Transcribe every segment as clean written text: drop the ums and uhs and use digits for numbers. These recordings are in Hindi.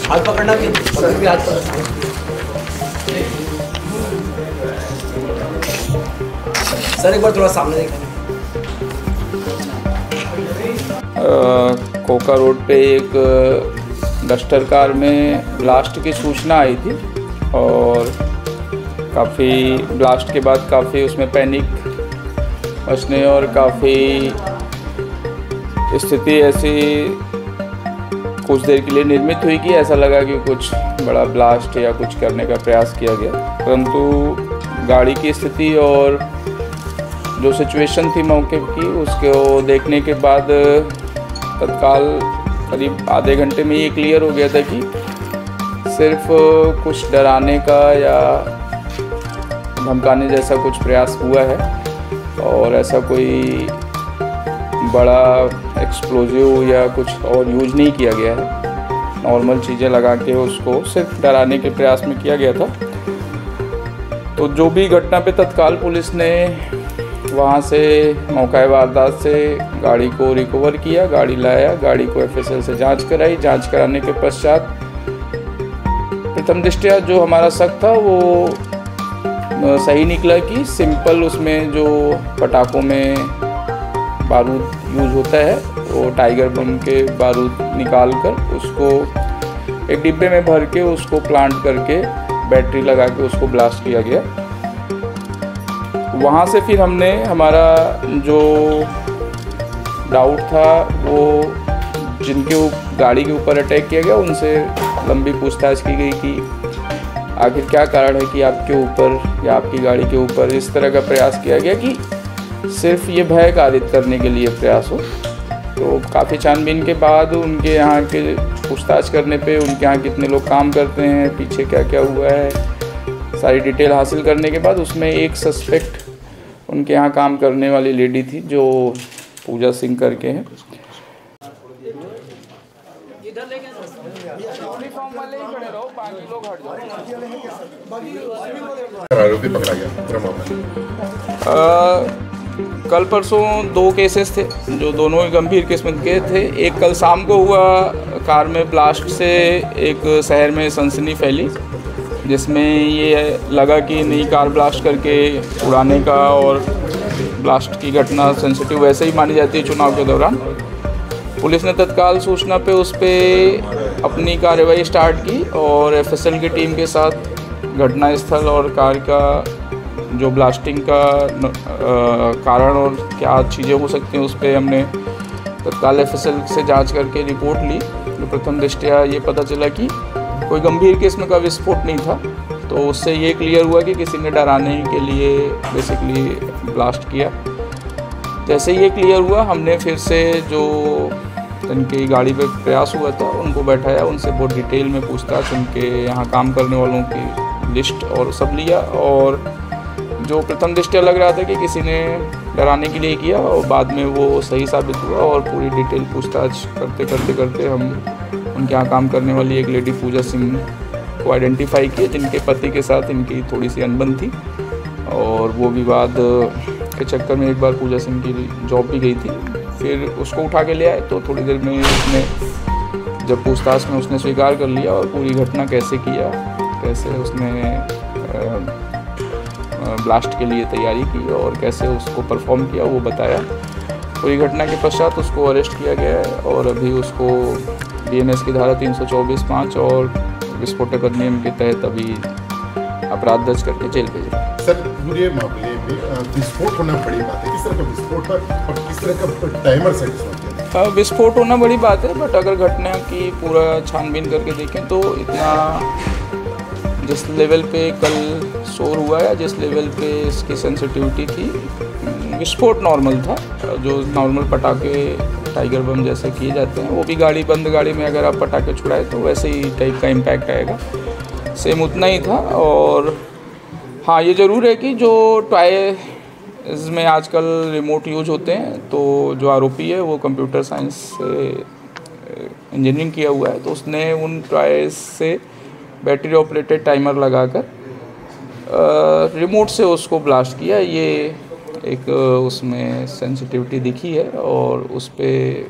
हाथ पकड़ना भी हाथ सर, एक बार थोड़ा सामने देखा। कोका रोड पे एक डस्टर कार में ब्लास्ट की सूचना आई थी और काफ़ी ब्लास्ट के बाद काफ़ी उसमें पैनिक मचने और काफ़ी स्थिति ऐसी कुछ देर के लिए निर्मित हुई कि ऐसा लगा कि कुछ बड़ा ब्लास्ट या कुछ करने का प्रयास किया गया, परंतु गाड़ी की स्थिति और जो सिचुएशन थी मौके की उसको देखने के बाद तत्काल करीब आधे घंटे में ये क्लियर हो गया था कि सिर्फ कुछ डराने का या धमकाने जैसा कुछ प्रयास हुआ है और ऐसा कोई बड़ा एक्सप्लोजिव या कुछ और यूज नहीं किया गया है। नॉर्मल चीज़ें लगा के उसको सिर्फ डराने के प्रयास में किया गया था। तो जो भी घटना पे तत्काल पुलिस ने वहाँ से मौका वारदात से गाड़ी को रिकवर किया, गाड़ी लाया, गाड़ी को एफएसएल से जांच कराई। जांच कराने के पश्चात प्रथम दृष्टया जो हमारा शक था वो सही निकला कि सिंपल उसमें जो पटाखों में बारूद यूज़ होता है वो टाइगर बम के बारूद निकाल कर उसको एक डिब्बे में भर के उसको प्लांट करके बैटरी लगा के उसको ब्लास्ट किया गया। वहाँ से फिर हमने हमारा जो डाउट था वो जिनके गाड़ी के ऊपर अटैक किया गया उनसे लंबी पूछताछ की गई कि आखिर क्या कारण है कि आपके ऊपर या आपकी गाड़ी के ऊपर इस तरह का प्रयास किया गया कि सिर्फ ये भय कारित करने के लिए प्रयास हो। तो काफ़ी छानबीन के बाद उनके यहाँ के पूछताछ करने पे उनके यहाँ कितने लोग काम करते हैं, पीछे क्या क्या हुआ है, सारी डिटेल हासिल करने के बाद उसमें एक सस्पेक्ट उनके यहाँ काम करने वाली लेडी थी जो पूजा सिंह करके हैं। आरोपी पकड़ा गया पूरा मामला। कल परसों 2 केसेस थे जो दोनों ही गंभीर किस्म के थे। एक कल शाम को हुआ, कार में ब्लास्ट से एक शहर में सनसनी फैली जिसमें ये लगा कि नई कार ब्लास्ट करके उड़ाने का और ब्लास्ट की घटना सेंसिटिव वैसे ही मानी जाती है चुनाव के दौरान। पुलिस ने तत्काल सूचना पे उस पर अपनी कार्रवाई स्टार्ट की और एफएसएल की टीम के साथ घटनास्थल और कार का जो ब्लास्टिंग का कारण और क्या चीज़ें हो सकती हैं उस पर हमने तत्काल एफएसएल से जांच करके रिपोर्ट ली। तो प्रथम दृष्टया ये पता चला कि कोई गंभीर किस्म का विस्फोट नहीं था। तो उससे ये क्लियर हुआ कि किसी ने डराने के लिए बेसिकली ब्लास्ट किया। जैसे ये क्लियर हुआ हमने फिर से जो उनकी गाड़ी पे प्रयास हुआ था उनको बैठाया, उनसे बहुत डिटेल में पूछताछ, उनके यहाँ काम करने वालों की लिस्ट और सब लिया और जो प्रथम दृष्टया लग रहा था कि किसी ने डराने के लिए किया और बाद में वो सही साबित हुआ और पूरी डिटेल पूछताछ करते हम उनके यहाँ काम करने वाली एक लेडी पूजा सिंह को आइडेंटिफाई किए जिनके पति के साथ इनकी थोड़ी सी अनबन थी और वो विवाद के चक्कर में एक बार पूजा सिंह की जॉब भी गई थी। फिर उसको उठा के ले आए तो थोड़ी देर में उसने जब पूछताछ में उसने स्वीकार कर लिया और पूरी घटना कैसे किया, कैसे उसने ब्लास्ट के लिए तैयारी की और कैसे उसको परफॉर्म किया वो बताया। पूरी घटना के पश्चात उसको अरेस्ट किया गया है और अभी उसको बीएनएस की धारा 324(5) और विस्फोटक अधिनियम के तहत अभी अपराध दर्ज करके जेल भेजा। सर पूरे मामले में विस्फोट होना बड़ी बात है, किस तरह का विस्फोट है और किस तरह का टाइमर सेट? विस्फोट होना बड़ी बात है बट अगर घटना की पूरा छानबीन करके देखें तो इतना जिस लेवल पे कल शोर हुआ है, जिस लेवल पे इसकी सेंसिटिविटी थी, विस्फोट नॉर्मल था। जो नॉर्मल पटाखे टाइगर बम जैसे किए जाते हैं वो भी बंद गाड़ी में अगर आप पटाखे छुड़ाए तो वैसे ही टाइप का इम्पैक्ट आएगा, सेम उतना ही था। और हाँ ये ज़रूर है कि जो टॉयज़ में आजकल रिमोट यूज होते हैं तो जो आरोपी है वो कंप्यूटर साइंस से इंजीनियरिंग किया हुआ है तो उसने उन टॉयज़ से बैटरी ऑपरेटेड टाइमर लगाकर रिमोट से उसको ब्लास्ट किया। ये एक उसमें सेंसिटिविटी दिखी है और उस पर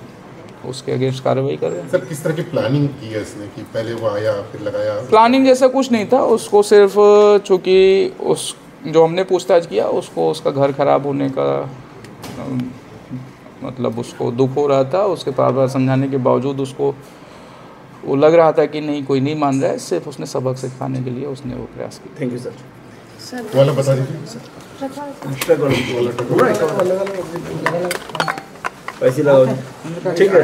उसके अगेंस्ट कार्रवाई कर रहे हैं। सर किस तरह की प्लानिंग की है इसने कि पहले वो आया फिर लगाया? प्लानिंग जैसा कुछ नहीं था, उसको सिर्फ चूँकि उस जो हमने पूछताछ किया उसको उसका घर खराब होने का मतलब उसको दुख हो रहा था। उसके बार बार समझाने के बावजूद उसको वो लग रहा था कि नहीं कोई नहीं मान रहा है, सिर्फ उसने सबक सिखाने के लिए उसने वो प्रयास किया। Thank you sir. वाला बता दीजिए पैसे लगाओ, ठीक है।